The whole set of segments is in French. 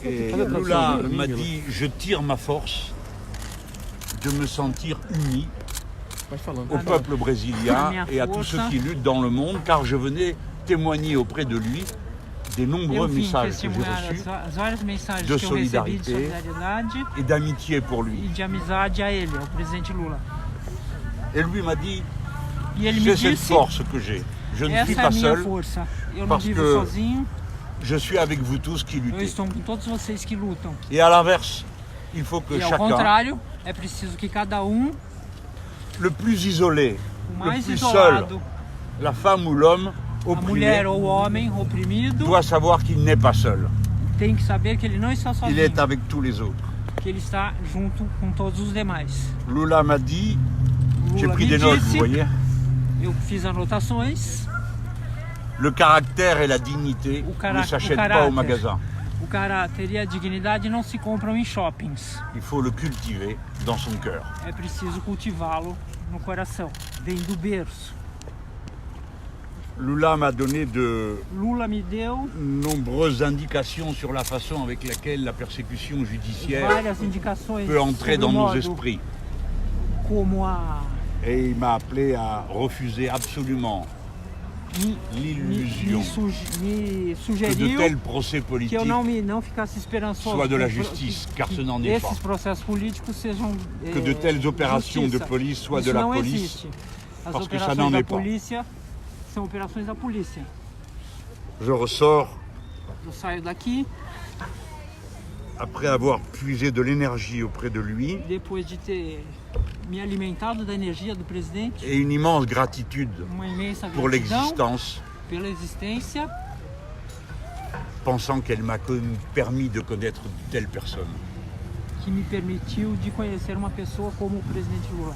Et Lula m'a dit, je tire ma force de me sentir uni au peuple brésilien et à tous ceux qui luttent dans le monde, car je venais témoigner auprès de lui des nombreux messages que j'ai reçus de solidarité et d'amitié pour lui. Et lui m'a dit, c'est cette force que j'ai. Je ne suis pas seul parce que je suis avec vous tous qui luttez. Et à l'inverse, il faut que chacun, le plus isolé, le plus seul, la femme ou l'homme opprimé, doit savoir qu'il n'est pas seul. Il est avec tous les autres. Lula m'a dit, j'ai pris des notes, vous voyez. Le caractère et la dignité ne s'achètent pas au magasin. O caráter e a dignidade não se compram em shoppings. Il faut le cultiver dans son cœur. É preciso cultivá-lo no coração, vem do berço. Lula m'a donné de Lula me deu nombreuses indications sur la façon avec laquelle la persécution judiciaire várias indicações peut entrer dans sobre o nos modo esprits. como a Et il m'a appelé à refuser absolument l'illusion me que de sugeriu tels procès que politiques eu não ficasse esperançoso soient de la justice, car ce n'en est pas. esses processos políticos sejam Que de telles opérations de justiça. police soient Isso de la não police, existe. As parce que ça operações n'en da est pas. polícia são operações da polícia. Je ressors Eu saio daqui après avoir puisé de l'énergie auprès de lui depois de ter me alimentado da energia do presidente, et une immense gratitude uma imensa pour gratidão l'existence, pela existência, pensant qu'elle m'a permis de connaître de telles personnes. que me permitiu de conhecer uma pessoa como o presidente Lula.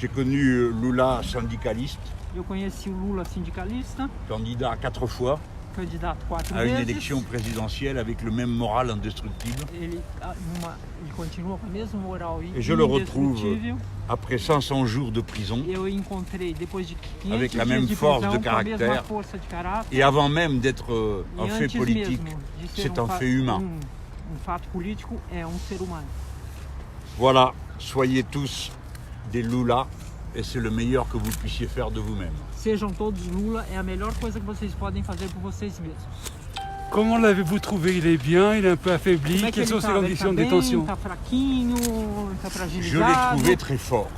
J'ai connu Lula syndicaliste, Eu conheci o Lula sindicalista, candidat 4 fois candidato 4 à une vezes. élection présidentielle avec le même moral indestructible. Ele continua com a mesma moral Et je le retrouve indestrutível. après 500 jours de prison Eu encontrei depois de 500 avec la dias même de force prisão, de com a mesma caractère. força de caráter. Et avant même d'être E un fait antes politique, mesmo de ser c'est un fa- fait humain. fato político, é ser humano. Voilà, soyez tous des Lula et c'est le meilleur que vous puissiez faire de vous-même. Sejam todos Lula, é a melhor coisa que vocês podem fazer por vocês mesmos. Comment l'avez-vous trouvé? Il est bien, il est un peu affaibli. Como é que Quelles ele sont ses tá? Ele conditions tá de bem, détention? tá fraquinho, tá Je l'ai fragilizado. trouvé très fort,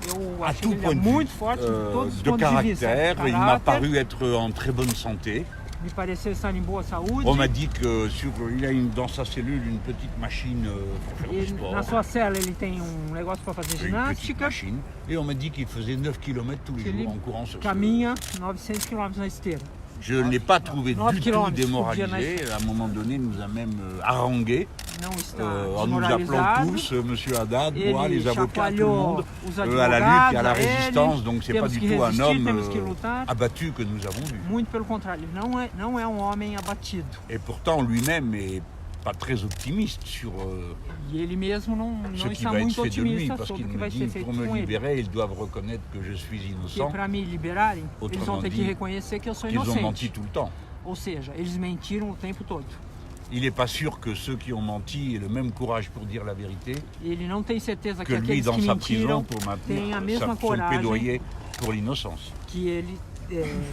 Eu à achei tout ele point de muito vue, forte de todos os de pontos de vista. caractère. Il m'a Caráter, paru être en très bonne santé. me pareceu estar em boa saúde. On m'a dit que il a dans sa cellule une petite machine pour faire du E sport. na sua cela ele tem negócio para fazer Une petite ginástica, machine. Et on m'a dit qu'il faisait 9 km tous les que ele jours en courant sur ce... caminha 900 km na esteira. Je ne l'ai pas trouvé 9 du tout kilomètres démoralisé. À un moment donné, il nous a même harangué Não está en nous appelant desmoralizado. tous, Monsieur Haddad, Ele moi, les avocats, tout le chacoalhou monde, os à la advogados, lutte et à la ele. résistance. Donc c'est pas Temos du que tout un resistir, homme temos que lutar. abattu que nous avons vu. Muito pelo contrário, ele não é homem abatido. Et pourtant, lui-même est pas très optimiste sur E ele mesmo não ce qui está va être muito fait de lui, otimista parce sobre qu'il o que me vai dit ser que feito pour me com ele. libérer, ils doivent reconnaître que je suis Porque innocent, para me liberarem, eles Autrement vão ter que dit, reconhecer que eu sou qu'ils ont menti inocente. tout le temps. Ou seja, eles mentiram o tempo todo. Il n'est pas sûr que ceux qui ont menti aient le même courage pour dire la vérité Ele não tem certeza que que lui aqueles dans que sa mentiram prison pour têm a maintenir mesma son coragem plaidoyer pour l'innocence. que ele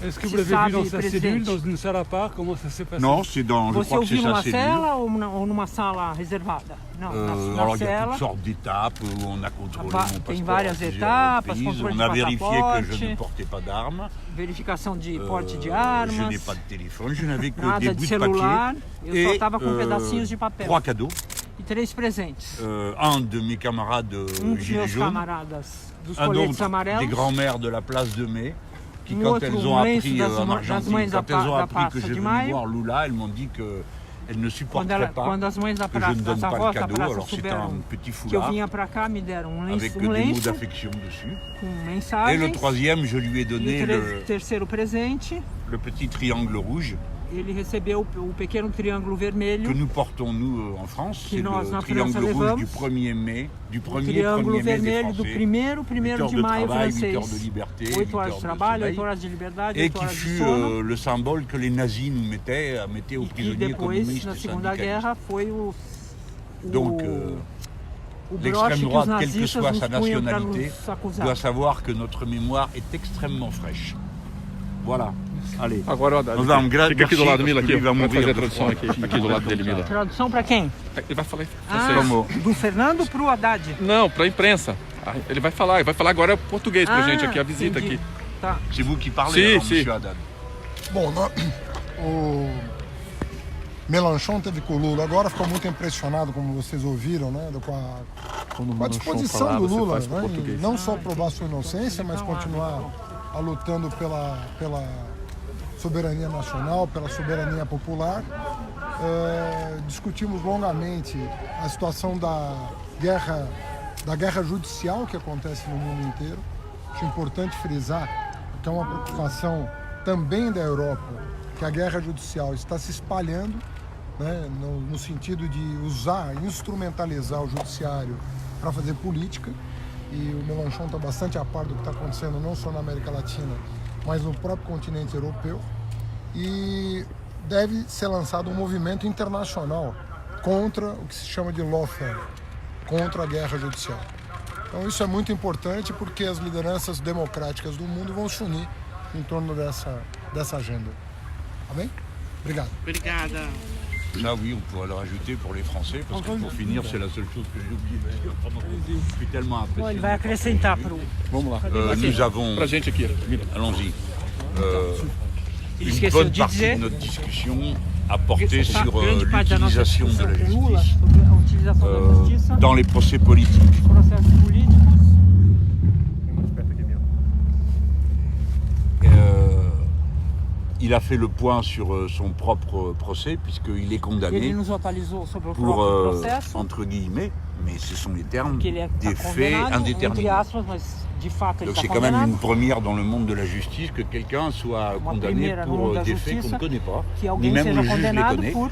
Est-ce que se vous l'avez sabe vu dans sa cellule, presidente. dans une salle à part? Comment ça s'est passé? Non, c'est dans, je Você crois que c'est ouviu sa numa cellule. cela ou numa sala reservada? Não, na Alors il y a cela. toutes sortes d'étapes où on a contrôlé Ah bah, mon tem passeport várias à plusieurs etapas, reprises. contrôle On de a vérifié que je passaporte. ne portais pas d'armes. Verificação de porte de Je armas, n'ai pas de téléphone, je n'avais que des nada de bouts de celular. papier Eu só et estava com pedacinhos de papel 3 cadeaux. e 3 presentes. Un de mes camarades Dos gilets meus jaunes, camaradas dos un coletes autre des amarelos, grands-mères de la place de Mai, qui Um quand outro, elles ont lenço appris das en mães Argentine, da quand elles ont da appris que Praça je de venais Maio, voir Lula, elles m'ont dit qu'elles ne supporteraient pas quando as mães da que je praça, ne donne das pas le avós da cadeau. praça Alors c'est souberam un petit que eu foulard vinha pra cá, me deram avec des mots lenço d'affection dessus. com Et le mensagens. troisième, je lui ai E donné o terceiro presente, le petit triangle rouge ele recebeu o pequeno triângulo vermelho. Que nous portons, nous, en France. C'est nós, na le triangle França, rouge levamos. du 1er mai, du O 1er triângulo mai des vermelho do Français. 1º de maio 8 heures de francês. liberté, 8 horas de trabalho, sommeil, 8 horas de liberdade, et 8 qui horas de fut sono. le symbole que les nazis nous mettaient aux E que prisonniers depois, communistes na et Segunda syndicalistes. Guerra, foi o Donc, o l'extrême broche que os droite, quelle que nazistas soit nos sa punham para nationalité, nos acusar. doit savoir que notre mémoire est extrêmement fraîche. Voilà. Allez. Agora, Haddad, Nós vamos fica aqui do lado, merci, Mila, parce que aqui, lui va vai mourir fazer a de tradução froid. aqui do lado dele, Mila. Tradução para quem? Ele vai falar em Ah, francês. Como? do Fernando pro Haddad. Não, pra imprensa. Ele vai falar agora português pra gente aqui, a visita entendi. aqui. Tá. C'est vous qui parlez, Si, alors, si. monsieur Haddad. Bom, o Mélenchon teve com o Lula. Agora ficou muito impressionado, como vocês ouviram, né, com a disposição do Lula, né, em não só provar sua inocência, mas continuar lutando pela soberania nacional, pela soberania popular. Discutimos longamente a situação da guerra judicial que acontece no mundo inteiro. Acho importante frisar que é uma preocupação também da Europa, que a guerra judicial está se espalhando, né, no sentido de usar, instrumentalizar o judiciário para fazer política. E o Mélenchon está bastante a par do que está acontecendo não só na América Latina, mas no próprio continente europeu. E deve ser lançado um movimento internacional contra o que se chama de lawfare, contra a guerra judicial. Então isso é muito importante porque as lideranças democráticas do mundo vão se unir em torno dessa agenda. Tá bem? Obrigado. Obrigada. Ça, oui, on pourrait le rajouter pour les Français, parce que pour finir, c'est la seule chose que j'ai oublié de dire. Je suis tellement Bom, impressionné. ele vai acrescentar pro... Vamos lá. Nous avons, Pra gente aqui, Mila. allons-y, Ele une esqueceu bonne de partie dizer de notre discussion a porté que sur grande parte da nossa l'utilisation de discussão la com Lula justice sobre a utilização da justiça, dans les procès politiques. processos políticos. Il a fait le point sur son propre procès, puisqu'il est Ele condamné nos atualizou sobre o pour, próprio processo, entre guillemets, mais ce sont les termes, que ele é des faits condenado, entre indéterminés. aspas, mas de fato ele Donc está c'est quand même condenado. une première dans le monde de la justice que quelqu'un soit Uma condamné primeira no pour mundo da des faits qu'on ne justiça, connaît pas, que ni alguém même seja le juge les condenado connaît. por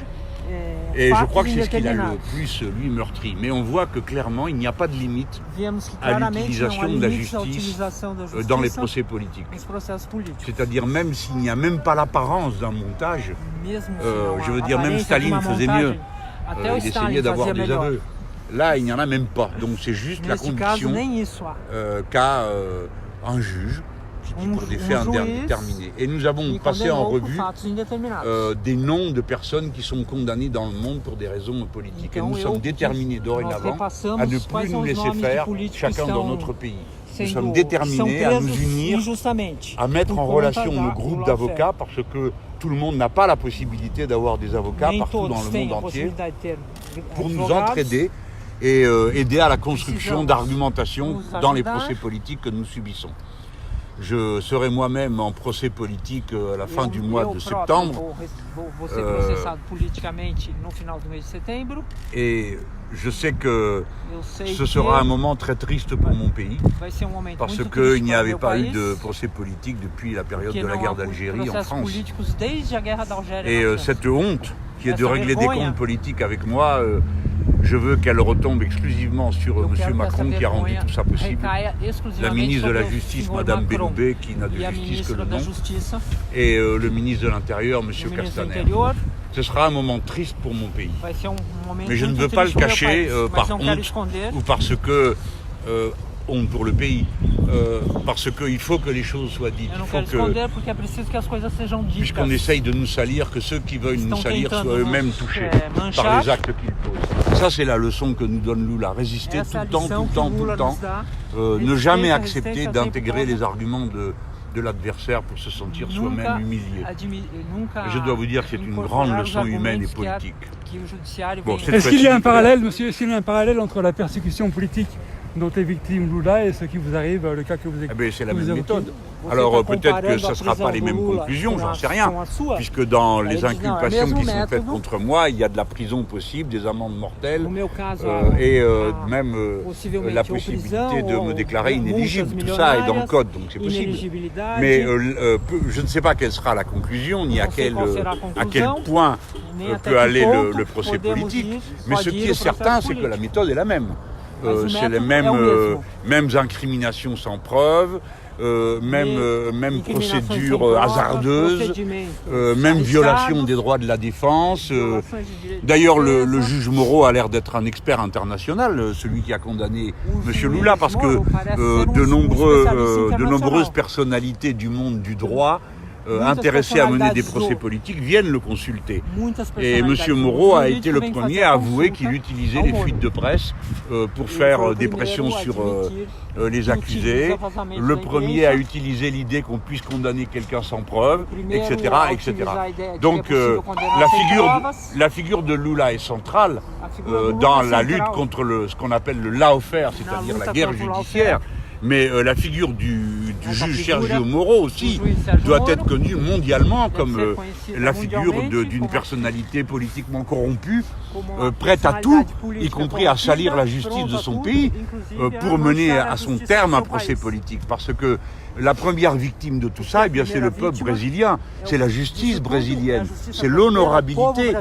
Et je fatos crois que c'est ce qu'il a le indeterminados. plus, lui, meurtri. Mais on voit que clairement, il n'y a pas de limite Vemos que à claramente não há l'utilisation de la limites à justice utilização da dans les justiça procès politiques. nos processos políticos. C'est-à-dire même s'il n'y a même pas l'apparence d'un montage, Mesmo se je não veux há dire, même aparência de Staline uma faisait montagem, mieux. até o Il Stalin essayait d'avoir fazia des melhor. aveux. Là, il n'y en a même pas. Donc c'est juste la Neste caso, condition nem isso há. qu'a un juge qui dit pour des faits juiz indéterminés. Et nous avons me passé en condenou por revue fatos indeterminados. des noms de personnes qui sont condamnées dans le monde pour des raisons politiques. Et Então, nous sommes déterminés dorénavant repassamos à ne quais plus são nous os laisser nomes de faire políticos chacun que dans estão notre pays. Nous sendo- sommes são déterminés à nous presos unir, injustamente à mettre por en conta relation da- nos do groupes lawfare. d'avocats parce que tout le monde n'a pas la possibilité d'avoir des avocats Nem partout dans todos le têm monde a entier possibilidade de ter pour nous advogados. entraider et aider à la construction Precisamos d'argumentation nous dans les ajudar. procès politiques que nous subissons. Je serai moi-même en procès politique à la fin du mois eu de próprio septembre vou ser processado politicamente no final do mês de setembro. et je sais que Eu sei ce que sera un moment très triste pour mon pays vai ser momento parce muito qu'il triste n'y para o avait meu pas eu país, de procès politique depuis la période que de la não guerre há d'Algérie en processos France. políticos desde a guerra da Algéria Et na França. cette honte qui est de Essa régler des vergonha. comptes politiques avec moi, je veux qu'elle retombe exclusivement sur Eu M. quero que Macron essa qui a rendu vergonha tout ça possible. recaia La exclusivamente ministre de la sobre o Justice, senhor Madame Macron Belloubet, qui n'a de e a justice que ministra le da nom, Justiça, et le ministre de l'Intérieur, M. o ministro do Castaner. Interior. Ce sera un moment triste pour mon pays. Vai ser momento Mais je ne muito veux pas le triste pro meu cacher país, par mas não quero honte esconder. ou parce que honte pour le pays, parce qu'il faut que les choses soient dites. Eu não Il quero faut que, esconder porque é preciso que as coisas sejam ditas. puisqu'on essaye de nous salir, que ceux qui veulent nous Estão salir tentando soient eux-mêmes nos, touchés manchar. par les actes qu'ils posent. Ça, c'est la leçon que nous donne Lula. Résister Essa tout le temps, tout lição le que temps, o tout Lula le temps. nos dá. Ne jamais Resistência, accepter resistência, d'intégrer sempre les arguments de l'adversaire pour se sentir Nunca soi-même humilié. nunca Et je dois vous dire que c'est une incorporar grande os leçon humaine et argumentos politique. que o judiciário Bon, vem- cette Est-ce qu'il y a un fois-ci, parallèle, monsieur, est-ce qu'il y a un parallèle entre la persécution politique dont est victime Lula et ce qui vous arrive, le cas que vous Eh bien, c'est la que vous même évoquez. méthode. Alors peut-être que ce ne sera pas les mêmes conclusions, j'en sais rien, puisque dans les inculpations qui sont faites contre moi, il y a de la prison possible, des amendes mortelles et même la possibilité de me déclarer inéligible. Tout ça est dans le code, donc c'est possible. Mais je ne sais pas quelle sera la conclusion, ni à quel point peut aller le procès politique. Mais ce qui est certain, c'est que la méthode est la même. C'est les mêmes incriminations sans preuve, même procédure hasardeuse, même violation des droits de la défense. D'ailleurs, le juge Moro a l'air d'être un expert international, celui qui a condamné M. Lula, parce que de nombreuses personnalités du monde du droit intéressés à mener des procès politiques viennent le consulter. Et M. Moro a été le premier à avouer qu'il utilisait les fuites de presse pour faire des pressions sur les accusés. Le premier a utilisé l'idée qu'on puisse condamner quelqu'un sans preuve, etc. etc. Donc la figure de Lula est centrale dans la lutte contre ce qu'on appelle le lawfare, c'est-à-dire la guerre judiciaire. Mais la figure du juge Sergio Moro aussi doit être connue mondialement comme la figure d'une personnalité politiquement corrompue, prête à tout, y compris à salir la justice de son pays, pour mener à son terme un procès politique. Parce que la première victime de tout ça, eh bien, c'est le peuple brésilien, c'est la justice brésilienne, c'est l'honorabilité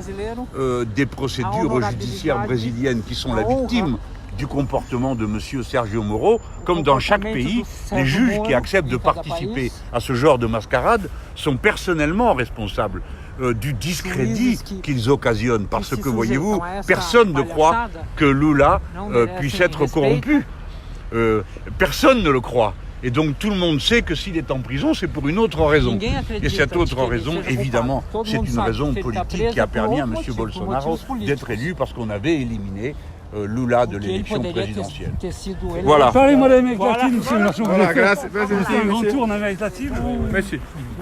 des procédures judiciaires brésiliennes qui sont la victime du comportement de M. Sergio Moro. Comme dans chaque pays, les juges qui acceptent de participer à ce genre de mascarade sont personnellement responsables du discrédit qu'ils occasionnent. Parce que, voyez-vous, personne ne croit que Lula puisse être corrompu. Personne ne le croit. Et donc tout le monde sait que s'il est en prison, c'est pour une autre raison. Et cette autre raison, évidemment, c'est une raison politique qui a permis à M. Bolsonaro d'être élu parce qu'on avait éliminé Lula de l'élection présidentielle. Voilà. Parlez-moi d'Amérique latine, monsieur. Voilà, grazie, Vous avez fait un grand tour en Amérique latine. Merci.